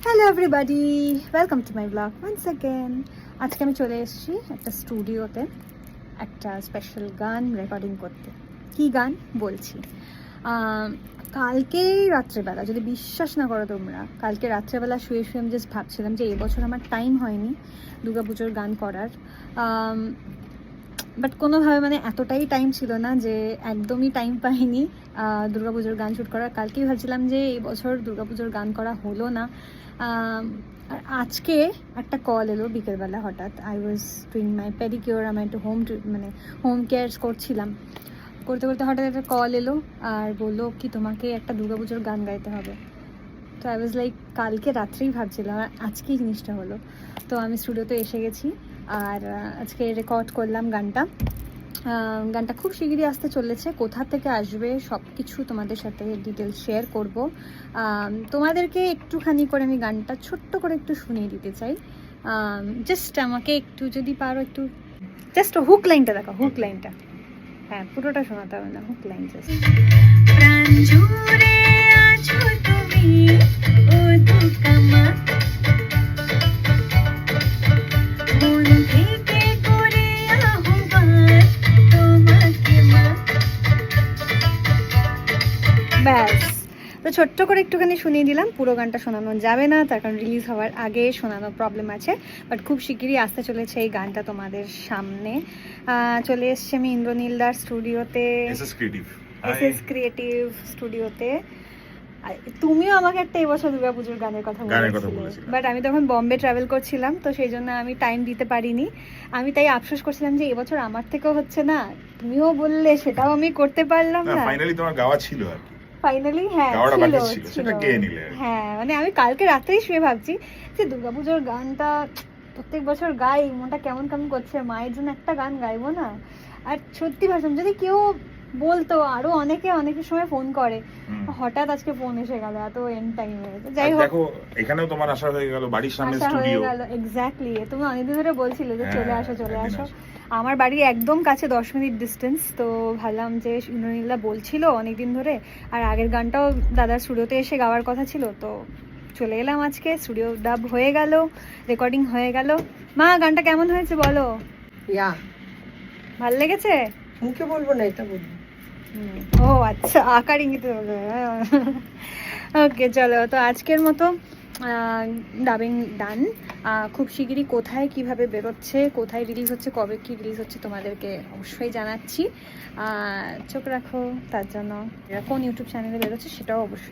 Hello everybody, welcome to my blog once again. আজকে আমি চলে এসেছি একটা স্টুডিওতে একটা স্পেশাল গান রেকর্ডিং করতে। কি গান বলছি, কালকে রাত্রেবেলা, যদি বিশ্বাস না করো তোমরা, কালকে রাত্রেবেলা শুয়ে শুয়ে আমি জাস্ট ভাবছিলাম যে এবছর আমার টাইম হয়নি দুর্গাপুজোর গান করার। বাট কোনোভাবে মানে এতটাই টাইম ছিল না যে একদমই টাইম পাইনি দুর্গাপুজোর গান শ্যুট করার। কালকেই ভাবছিলাম যে এবছর দুর্গাপুজোর গান করা হলো না। আর আজকে একটা কল এলো বিকেলবেলা হঠাৎ। I was doing my pedicure, আমি একটু হোম কেয়ার করছিলাম, করতে করতে হঠাৎ একটা কল এলো আর বললো কি তোমাকে একটা দুর্গাপুজোর গান গাইতে হবে। তো আই ওয়াজ লাইক কালকে রাত্রেই ভাবছিলাম আর আজকেই জিনিসটা হলো। তো আমি স্টুডিওতে এসে গেছি আর আজকে রেকর্ড করলাম গানটা। গানটা খুব শিগগিরই আসতে চলেছে, কোথা থেকে আসবে সব কিছু তোমাদের সাথে ডিটেলস শেয়ার করব। তোমাদেরকে একটুখানি করে আমি গানটা ছোট্ট করে একটু শুনিয়ে দিতে চাই। জাস্ট আমাকে একটু যদি পারো একটু জাস্ট হুক লাইনটা দেখো, হুক লাইনটা, হ্যাঁ পুরোটা শোনাতে হবে না, হুক লাইন জাস্ট। প্রাণ জুড়ে আছো তুমি ও দুর্গামা, মন থেকে করে আহ্বান তোমাকে মা। ব্যাস, তো ছোট্ট করে একটুখানি শুনিয়ে দিলাম। পুরো গানটা শোনানো যাবে না, তার কারণ রিলিজ হওয়ার আগে শোনানো প্রবলেম আছে। বাট খুব শিগগিরই আসতে চলেছে এই গানটা তোমাদের সামনে। চলে এসছি আমি ইন্দ্রনীলদার স্টুডিওতে, এসএস ক্রিয়েটিভ স্টুডিওতে। তুমিও আমাকে একটা এবছর দুর্গাপুজোর গানের কথা বলেছিলে, বাট আমি তখন বম্বে ট্রাভেল করছিলাম, তো সেই জন্য আমি টাইম দিতে পারিনি। আমি তাই আফসোস করছিলাম যে এবছর আমার থেকেও হচ্ছে না, তুমিও বললে সেটাও আমি করতে পারলাম না। ফাইনালি তোমার গাওয়া ছিল আর কি, ফাইনালি হ্যাঁ ছিল, সেটা কে নিলে। হ্যাঁ মানে আমি কালকে রাত্রেই শুয়ে ভাবছি যে দুর্গাপুজোর গানটা প্রত্যেক বছর গাই, মনটা কেমন কেমন করছে, মায়ের জন্য একটা গান গাইবো না। আর সত্যি ভাবছিলাম যদি কেউ বলতো, আরো অনেকের সময় ফোন করে, হঠাৎ আজকে ফোন এসে গেল এত এন্ড টাইমে। যাই হোক, দেখো এখানেও তোমার আশা হয়ে গেল, বাড়ির সামনে স্টুডিও হয়ে গেল। এক্স্যাক্টলি, তুমি অনেকদিন ধরে বলছিলে যে চলে আসো। আমার বাড়ি একদম কাছে, 10 মিনিট ডিস্টেন্স। তো ভাবলাম যে ইন্দ্রনীলদা বলছিল অনেকদিন ধরে, আর আগের গানটাও দাদার স্টুডিওতে এসে গাওয়ার কথা ছিল, তো চলে এলাম আজকে। স্টুডিও ডাব হয়ে গেল, রেকর্ডিং হয়ে গেল। মা গানটা কেমন হয়েছে বলো? ভাল লেগেছে? মুখে বলবো না, এটা বলবো। ও আচ্ছা, আকার ইঙ্গিতে বলবে। ওকে চলো, তো আজকের মতো ডাবিং ডান। খুব শিগগিরই কোথায় কিভাবে বেরোচ্ছে, কোথায় রিলিজ হচ্ছে, কবে কি রিলিজ হচ্ছে তোমাদেরকে অবশ্যই জানাচ্ছি। চোখ রাখো তার জন্য, কোন ইউটিউব চ্যানেলে বেরোচ্ছে সেটাও অবশ্যই